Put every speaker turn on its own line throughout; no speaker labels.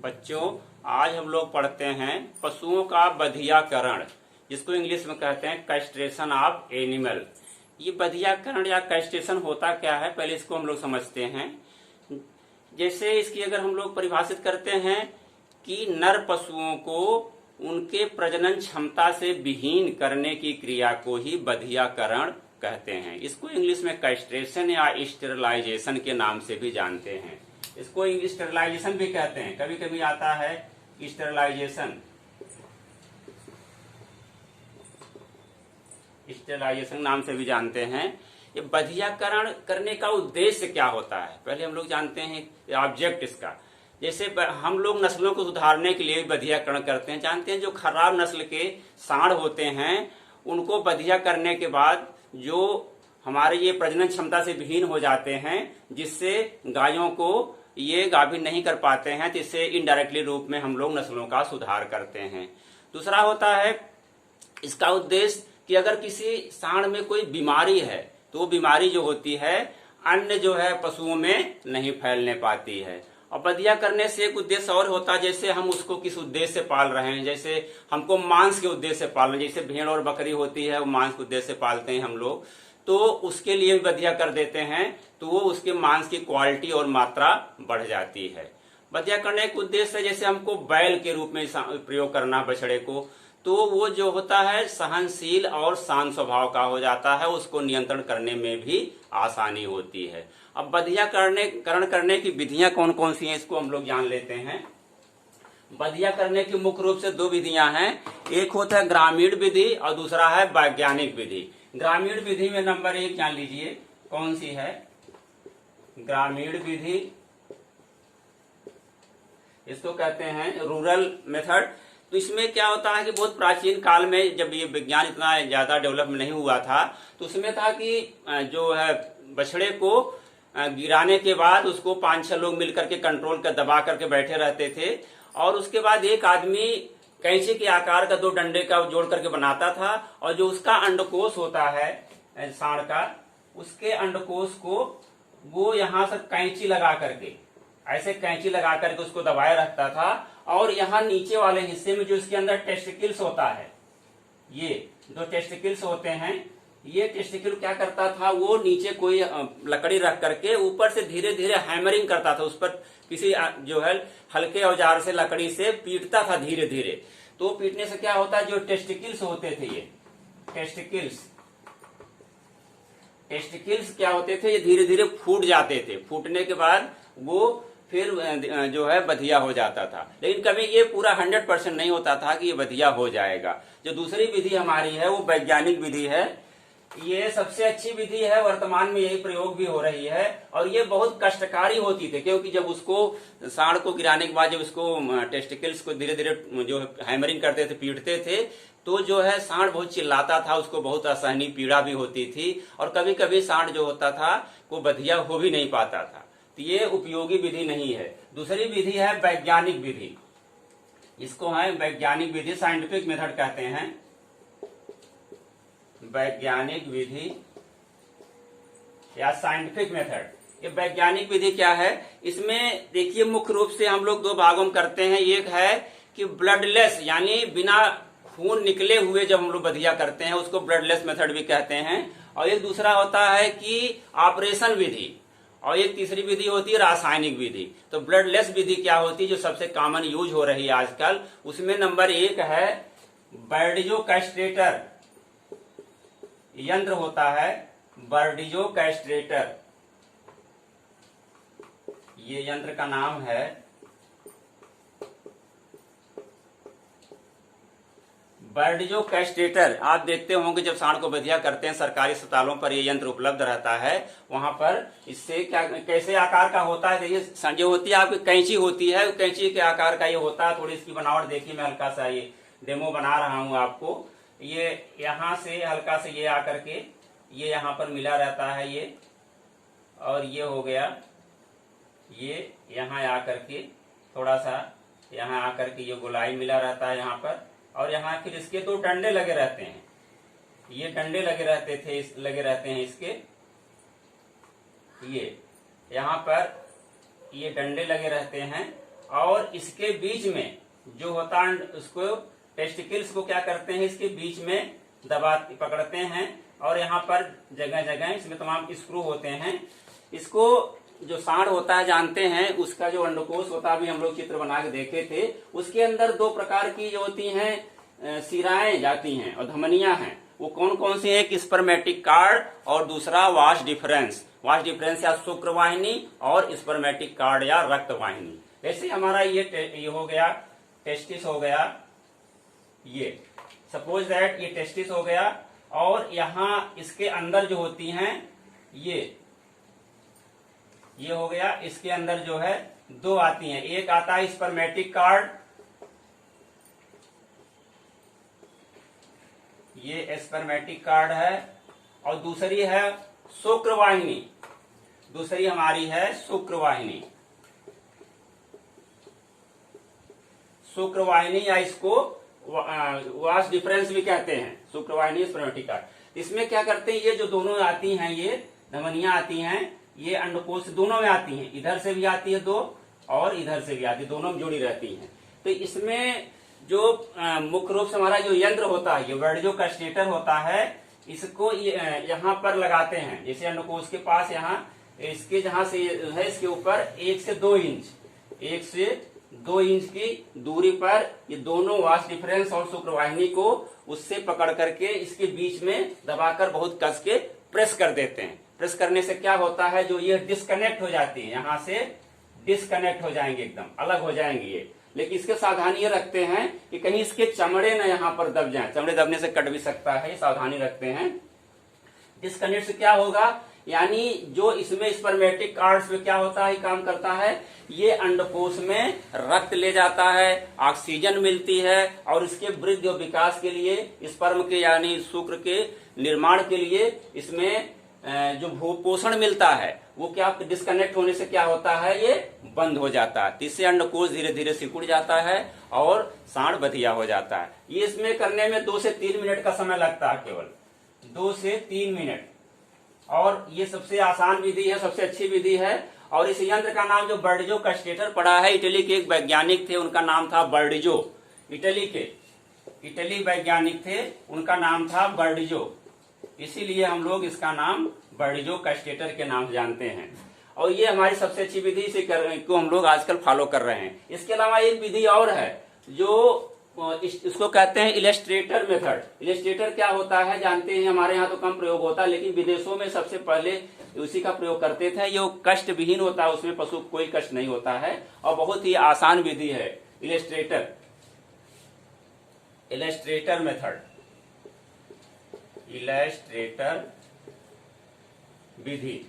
बच्चों, आज हम लोग पढ़ते हैं पशुओं का बधियाकरण, जिसको इंग्लिश में कहते हैं कैस्ट्रेशन ऑफ एनिमल। ये बधियाकरण या कैस्ट्रेशन होता क्या है, पहले इसको हम लोग समझते हैं। जैसे इसकी अगर हम लोग परिभाषित करते हैं कि नर पशुओं को उनके प्रजनन क्षमता से विहीन करने की क्रिया को ही बधियाकरण कहते हैं। इसको इंग्लिश में कैस्ट्रेशन या स्टेरिलाइजेशन के नाम से भी जानते हैं। इसको इंग्लिश स्टेरिलाइजेशन भी कहते हैं, कभी कभी आता है स्टेरिलाइजेशन। स्टेरिलाइजेशन नाम से भी जानते हैं। ये बधियाकरण करने का उद्देश्य क्या होता है, पहले हम लोग जानते हैं ऑब्जेक्ट इसका। जैसे हम लोग नस्लों को सुधारने के लिए बधियाकरण करते हैं। जानते हैं जो खराब नस्ल के सांड होते हैं उनको बधिया करने के बाद जो हमारे ये प्रजनन क्षमता से विहीन हो जाते हैं, जिससे गायों को ये गाभिन नहीं कर पाते हैं, तो इससे इनडायरेक्टली रूप में हम लोग नस्लों का सुधार करते हैं। दूसरा होता है इसका उद्देश्य कि अगर किसी सांड में कोई बीमारी है तो वो बीमारी जो होती है अन्य जो है पशुओं में नहीं फैलने पाती है। और बधिया करने से एक उद्देश्य और होता है, जैसे हम उसको किस उद्देश्य से पाल रहे हैं। जैसे हमको मांस के उद्देश्य से पालना, जैसे भेड़ और बकरी होती है वो मांस के उद्देश्य से पालते हैं हम लोग, तो उसके लिए भी बधिया कर देते हैं, तो वो उसके मांस की क्वालिटी और मात्रा बढ़ जाती है। बधिया करने का उद्देश्य है जैसे हमको बैल के रूप में प्रयोग करना बछड़े को, तो वो जो होता है सहनशील और शांत स्वभाव का हो जाता है, उसको नियंत्रण करने में भी आसानी होती है। अब बधियाकरण करने की विधियां कौन कौन सी हैं, इसको हम लोग जान लेते हैं। बधिया करने की मुख्य रूप से दो विधियां हैं, एक होता है ग्रामीण विधि और दूसरा है वैज्ञानिक विधि। ग्रामीण विधि में नंबर 1 जान लीजिए कौन सी है, ग्रामीण विधि, इसको कहते हैं रूरल मेथड। तो इसमें क्या होता है कि बहुत प्राचीन काल में जब ये विज्ञान इतना ज्यादा डेवलप नहीं हुआ था, तो उसमें था कि जो है बछड़े को गिराने के बाद उसको 5-6 लोग मिलकर के कंट्रोल कर दबा करके बैठे रहते थे, और उसके बाद एक आदमी कैंची के आकार का 2 डंडे का जोड़ करके बनाता था, और जो उसका अंडकोश होता है सांड का, उसके अंडकोश को वो यहाँ से कैंची लगा करके, ऐसे कैंची लगा करके उसको दबाए रखता था, और यहाँ नीचे वाले हिस्से में जो इसके अंदर टेस्टिकल्स होता है, ये जो टेस्टिकल्स होते हैं, ये टेस्टिकल क्या करता था, वो नीचे कोई लकड़ी रख करके ऊपर से धीरे धीरे हैमरिंग करता था, उस पर किसी जो है हल्के औजार से लकड़ी से पीटता था धीरे धीरे। तो पीटने से क्या होता है, जो टेस्टिकल्स होते थे, ये टेस्टिकल्स क्या होते थे, ये धीरे धीरे फूट जाते थे। फूटने के बाद वो फिर जो है बधिया हो जाता था, लेकिन कभी ये पूरा 100% नहीं होता था कि ये बधिया हो जाएगा। जो दूसरी विधि हमारी है वो वैज्ञानिक विधि है। ये सबसे अच्छी विधि है, वर्तमान में यही प्रयोग भी हो रही है, और ये बहुत कष्टकारी होती थी, क्योंकि जब उसको सांड को गिराने के बाद जब उसको टेस्टिकल्स को धीरे धीरे जो हैमरिंग करते थे, पीटते थे, तो जो है सांड बहुत चिल्लाता था, उसको बहुत असहनीय पीड़ा भी होती थी, और कभी कभी सांड जो होता था वो बधिया हो भी नहीं पाता था। तो ये उपयोगी विधि नहीं है। दूसरी विधि है वैज्ञानिक विधि, इसको है वैज्ञानिक विधि, साइंटिफिक मेथड कहते हैं, वैज्ञानिक विधि या साइंटिफिक मेथड। ये वैज्ञानिक विधि क्या है, इसमें देखिए मुख्य रूप से हम लोग 2 भागों में करते हैं। एक है कि ब्लडलेस, यानी बिना खून निकले हुए जब हम लोग बधिया करते हैं उसको ब्लडलेस मेथड भी कहते हैं, और एक दूसरा होता है कि ऑपरेशन विधि, और एक तीसरी विधि होती है रासायनिक विधि। तो ब्लडलेस विधि क्या होती है, जो सबसे कॉमन यूज हो रही है आजकल, उसमें नंबर 1 है बर्डियो कैस्ट्रेटर यंत्र होता है, बर्डियो कैस्ट्रेटर, ये यंत्र का नाम है। बर्डियो कैस्ट्रेटर आप देखते होंगे जब सांड को बधिया करते हैं, सरकारी अस्पतालों पर ये यंत्र उपलब्ध रहता है। वहां पर इससे क्या कैसे आकार का होता है, देखिए जो होती है आपकी कैंची होती है, कैंची के आकार का ये होता है। थोड़ी इसकी बनावट देखिए, मैं हल्का सा ये डेमो बना रहा हूं आपको। ये यहाँ से हल्का से ये आकर के ये यहाँ पर मिला रहता है ये, और ये हो गया, ये यहाँ आकर के थोड़ा सा यहाँ आकर के ये गोलाई मिला रहता है यहाँ पर, और यहाँ फिर इसके 2 डंडे लगे रहते हैं, ये डंडे लगे रहते हैं इसके, ये यहाँ पर ये डंडे लगे रहते हैं, और इसके बीच में जो होता है उसको टेस्टिकल्स को क्या करते हैं, इसके बीच में दबा पकड़ते हैं और यहाँ पर जगह जगह इसमें तमाम स्क्रू होते हैं। इसको जो सांड होता है जानते हैं, उसका जो अंडकोश होता है, अभी हम लोग चित्र बना के देखे थे, उसके अंदर दो प्रकार की जो होती हैं सिराएं जाती हैं और धमनियां हैं। वो कौन कौन सी है? एक स्पर्मेटिक कार्ड और दूसरा वाश डिफरेंस। वाश डिफरेंस या शुक्रवाहिनी और स्पर्मेटिक कार्ड या रक्त वाहिनी। ऐसे हमारा ये हो गया टेस्टिस हो गया, ये सपोज दैट ये टेस्टिस हो गया और यहाँ इसके अंदर जो होती हैं ये हो गया। इसके अंदर जो है दो आती हैं, एक आता है स्पर्मेटिक कार्ड, ये स्पर्मेटिक कार्ड है, और दूसरी है शुक्रवाहिनी। दूसरी हमारी है शुक्रवाहिनी। शुक्रवाहिनी या इसको वाश डिफरेंस भी कहते हैं, शुक्रवाहिनी स्पर्मेटिक कार्ड। इसमें क्या करते हैं, ये जो दोनों आती हैं, ये धमनियां आती हैं, ये अंडकोश दोनों में आती हैं, इधर से भी आती है दो और इधर से भी आती है, दोनों में जुड़ी रहती हैं। तो इसमें जो मुख्य रूप से हमारा जो यंत्र होता है, ये वर्डियो कैस्टेटर होता है, इसको यहाँ पर लगाते हैं। जैसे अंडकोश के पास यहाँ इसके जहां से है, इसके ऊपर 1 से 2 इंच की दूरी पर ये दोनों वाश डिफरेंस और शुक्रवाहिनी को उससे पकड़ करके इसके बीच में दबाकर बहुत कस के प्रेस कर देते हैं। प्रेस करने से क्या होता है, जो ये डिस्कनेक्ट हो जाती है, यहाँ से डिस्कनेक्ट हो जाएंगे, एकदम अलग हो जाएंगे ये। लेकिन इसके सावधानी ये रखते हैं कि कहीं इसके चमड़े न यहाँ पर दब जाएं। चमड़े दबने से कट भी सकता है, सावधानी रखते हैं। डिस्कनेक्ट से क्या होगा, यानी जो इसमें स्पर्मेटिक कार्ड्स में क्या होता है, काम करता है, ये अंडकोश में रक्त ले जाता है, ऑक्सीजन मिलती है और इसके वृद्धि और विकास के लिए, स्पर्म के यानी शुक्र के निर्माण के लिए इसमें जो पोषण मिलता है वो क्या डिस्कनेक्ट होने से क्या होता है, ये बंद हो जाता है। इससे अंडकोश धीरे धीरे सिकुड़ जाता है और सांड बधिया हो जाता है। ये इसमें करने में 2 से 3 मिनट का समय लगता है, केवल 2 से 3 मिनट। और ये सबसे आसान विधि है, सबसे अच्छी विधि है। और इस यंत्र का नाम जो वर्डियो कैस्टेटर पड़ा है, इटली के एक वैज्ञानिक थे, उनका नाम था वर्डियो। इटली वैज्ञानिक थे, उनका नाम था वर्डियो, इसीलिए हम लोग इसका नाम वर्डियो कैस्टेटर के नाम से जानते हैं। और ये हमारी सबसे अच्छी विधि से को हम लोग आजकल फॉलो कर रहे हैं। इसके अलावा एक विधि और है जो इसको कहते हैं इलस्ट्रेटर मेथड। इलस्ट्रेटर क्या होता है जानते हैं, हमारे यहाँ तो कम प्रयोग होता है, लेकिन विदेशों में सबसे पहले उसी का प्रयोग करते थे। ये कष्ट विहीन होता है, उसमें पशु कोई कष्ट नहीं होता है और बहुत ही आसान विधि है इलस्ट्रेटर मेथड, इलस्ट्रेटर विधि।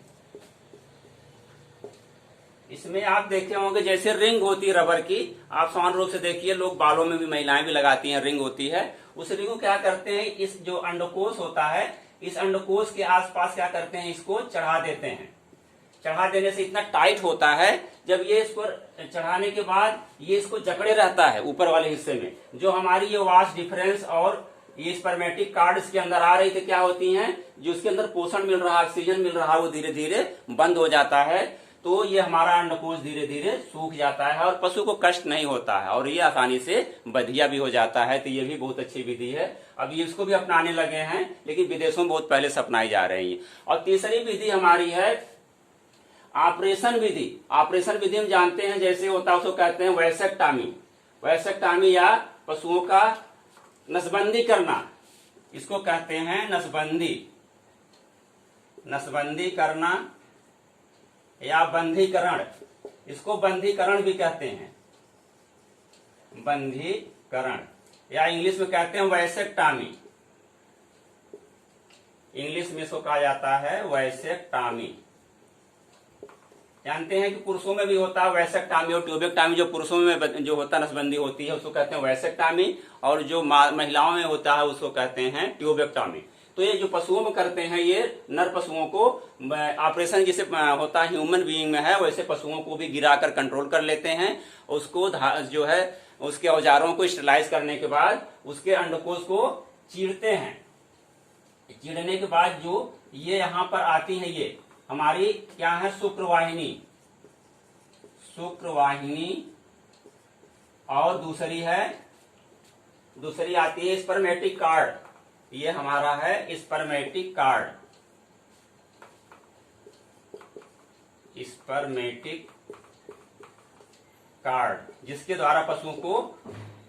इसमें आप देखे होंगे जैसे रिंग होती है रबर की, आप सामान्य रूप से देखिए लोग बालों में भी, महिलाएं भी लगाती हैं, रिंग होती है। उस रिंग को क्या करते हैं, इस जो अंडकोश होता है, इस अंडकोश के आसपास क्या करते हैं, इसको चढ़ा देते हैं। चढ़ा देने से इतना टाइट होता है, जब ये इसको चढ़ाने के बाद ये इसको जकड़े रहता है ऊपर वाले हिस्से में, जो हमारी ये वाश डिफरेंस और ये स्पर्मेटिक कार्ड इसके अंदर आ रही थी, क्या होती हैं, जो इसके अंदर पोषण मिल रहा है, ऑक्सीजन मिल रहा है, वो धीरे धीरे बंद हो जाता है। तो ये हमारा अंडकोश धीरे धीरे सूख जाता है और पशु को कष्ट नहीं होता है और ये आसानी से बधिया भी हो जाता है। तो ये भी बहुत अच्छी विधि है। अब ये इसको भी अपनाने लगे हैं, लेकिन विदेशों में बहुत पहले से अपनाई जा रही है। और तीसरी विधि हमारी है ऑपरेशन विधि। ऑपरेशन विधि हम जानते हैं जैसे होता है, उसको कहते हैं वैसेक्टॉमी। वैसेक्टॉमी या पशुओं का नसबंदी करना, इसको कहते हैं नसबंदी करना या बंधीकरण। इसको बंधीकरण भी कहते हैं, बंधीकरण, या इंग्लिश में कहते हैं वैसेक्टॉमी। इंग्लिश में इसको कहा जाता है वैसेक्टॉमी। जानते हैं कि पुरुषों में भी होता है वैसेक्टॉमी और ट्यूबेक्टॉमी। जो पुरुषों में जो होता है नसबंदी होती है उसको कहते हैं वैसेक्टॉमी, और जो महिलाओं में होता है उसको कहते हैं ट्यूबेक्टॉमी। तो ये जो पशुओं में करते हैं, ये नर पशुओं को ऑपरेशन जैसे होता है ह्यूमन बीइंग में है, वैसे पशुओं को भी गिराकर कंट्रोल कर लेते हैं। उसको जो है उसके औजारों को स्टरलाइज करने के बाद उसके अंडकोश को चीरते हैं। चीरने के बाद जो ये यहाँ पर आती है, ये हमारी क्या है, शुक्रवाहिनी और दूसरी आती है स्पर्मेटिक कार्ड। ये हमारा है स्पर्मेटिक कार्ड, स्पर्मेटिक कार्ड, जिसके द्वारा पशुओं को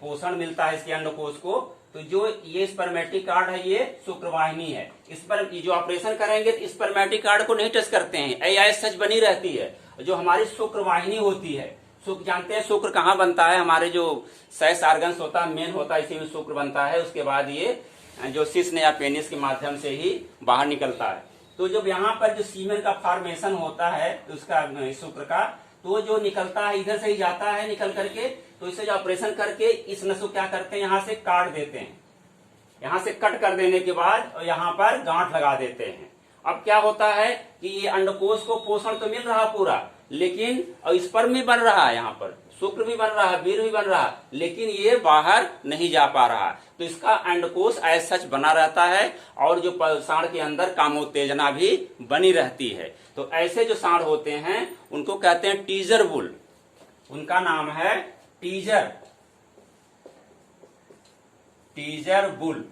पोषण मिलता है इसके अंडकोश को। तो जो ये स्पर्मेटिक कार्ड है ये शुक्रवाहिनी है। इस पर जो ऑपरेशन करेंगे तो स्पर्मेटिक कार्ड को नहीं टच करते हैं, ऐस सच बनी रहती है। जो हमारी शुक्रवाहिनी होती है, शुक्र जानते हैं शुक्र कहाँ बनता है, हमारे जो सेक्स ऑर्गन्स होता है मेन होता है, इसी में शुक्र बनता है। उसके बाद ये जो शिश्न या पेनिस के माध्यम से ही बाहर निकलता है। तो जब यहाँ पर जो सीमेन का फॉर्मेशन होता है उसका शुक्र का, तो जो निकलता है इधर से ही जाता है निकल करके, तो इसे जो ऑपरेशन करके इस नस को क्या करते हैं यहाँ से काट देते हैं। यहाँ से कट कर देने के बाद यहाँ पर गांठ लगा देते हैं। अब क्या होता है कि ये अंडकोश को पोषण तो मिल रहा पूरा, लेकिन स्पर्म भी बन रहा है, यहाँ पर शुक्र भी बन रहा है, वीर्य भी बन रहा है, लेकिन ये बाहर नहीं जा पा रहा। तो इसका अंडकोश एज सच बना रहता है और जो सांड के अंदर कामोत्तेजना भी बनी रहती है। तो ऐसे जो सांड होते हैं उनको कहते हैं टीजर बुल। उनका नाम है टीजर बुल।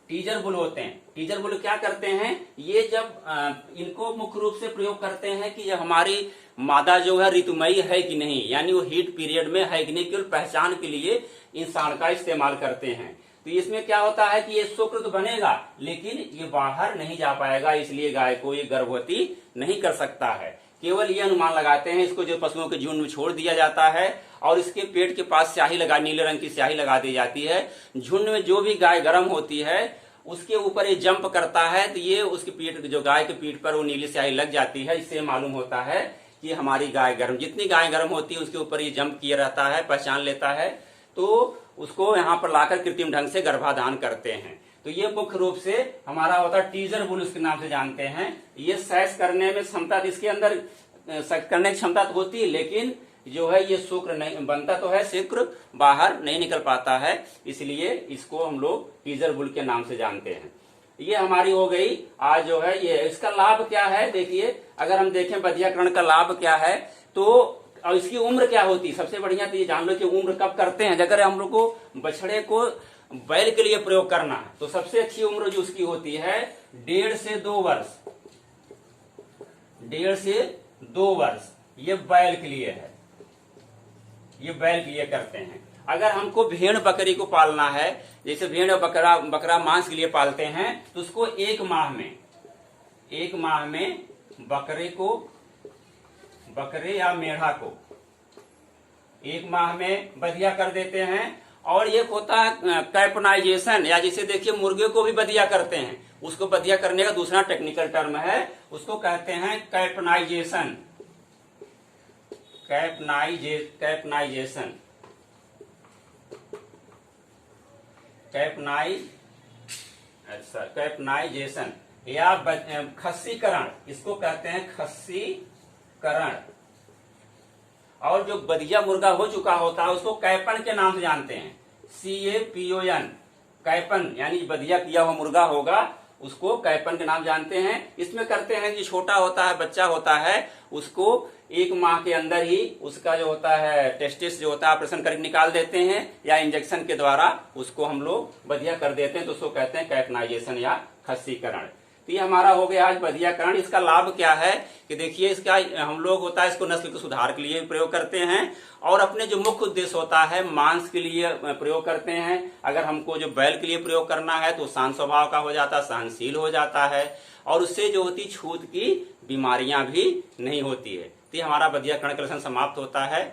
टीजर बुल होते हैं। टीजर बुल क्या करते हैं, ये जब इनको मुख्य रूप से प्रयोग करते हैं कि ये हमारी मादा जो है ऋतुमयी है कि नहीं, यानी वो हीट पीरियड में है कि नहीं, केवल पहचान के लिए इन सांड का इस्तेमाल करते हैं। तो इसमें क्या होता है कि ये शुक्र तो बनेगा लेकिन ये बाहर नहीं जा पाएगा, इसलिए गाय को ये गर्भवती नहीं कर सकता है। केवल ये अनुमान लगाते हैं, इसको जो पशुओं के झुंड में छोड़ दिया जाता है और इसके पेट के पास स्याही लगा, नीले रंग की स्याही लगा दी जाती है। झुंड में जो भी गाय गर्म होती है उसके ऊपर ये जंप करता है, तो ये उसकी पीठ, जो गाय के पीठ पर वो नीली स्याही लग जाती है। इससे मालूम होता है कि हमारी गाय गर्म, जितनी गाय गर्म होती है उसके ऊपर ये जंप किया रहता है, पहचान लेता है, तो उसको यहाँ पर लाकर कृत्रिम ढंग से गर्भाधान करते हैं। तो ये मुख्य रूप से हमारा होता है टीजर बुल, उसके नाम से जानते हैं। ये सेक्स करने में क्षमता, इसके अंदर सेक्स करने की क्षमता तो होती है, लेकिन जो है ये शुक्र नहीं बनता, तो है शुक्र बाहर नहीं निकल पाता है, इसलिए इसको हम लोग टीजर बुल के नाम से जानते हैं। ये हमारी हो गई आज जो है ये। इसका लाभ क्या है देखिए, अगर हम देखें बधियाकरण का लाभ क्या है, तो और इसकी उम्र क्या होती है। सबसे बढ़िया तो ये जान लो कि उम्र कब करते हैं। अगर हम लोग को बछड़े को बैल के लिए प्रयोग करना है तो सबसे अच्छी उम्र जो उसकी होती है 1.5 से 2 वर्ष। 1.5 से 2 वर्ष ये बैल के लिए है, ये बैल के लिए करते हैं। अगर हमको भेड़ बकरी को पालना है, जैसे भेड़ और बकरा मांस के लिए पालते हैं, तो उसको 1 माह में बकरे या मेढ़ा को 1 माह में बधिया कर देते हैं। और एक होता है कैपनाइजेशन, या जिसे देखिए मुर्गे को भी बधिया करते हैं, उसको बधिया करने का दूसरा टेक्निकल टर्म है, उसको कहते हैं कैपनाइजेशन। कैपनाइजेशन या खस्सीकरण, इसको कहते हैं खस्सीकरण। और जो बधिया मुर्गा हो चुका होता है उसको कैपन के नाम से जानते हैं, CAPON, कैपन, यानी बधिया किया हुआ मुर्गा होगा उसको कैपन के नाम जानते हैं। इसमें करते हैं कि छोटा होता है, बच्चा होता है, उसको 1 माह के अंदर ही उसका जो होता है टेस्टिस जो होता है ऑपरेशन करके निकाल देते हैं, या इंजेक्शन के द्वारा उसको हम लोग बधिया कर देते हैं, तो उसको कहते हैं कैपनाइजेशन या खस्सीकरण। तो ये हमारा हो गया आज बधियाकरण। इसका लाभ क्या है कि देखिए, इसका हम लोग होता है इसको नस्ल के सुधार के लिए प्रयोग करते हैं और अपने जो मुख्य उद्देश्य होता है मांस के लिए प्रयोग करते हैं। अगर हमको जो बैल के लिए प्रयोग करना है तो शांत स्वभाव का हो जाता है, सहनशील हो जाता है, और उससे जो होती छूत की बीमारियां भी नहीं होती है। तो ये हमारा बधियाकरण का लेसन समाप्त होता है।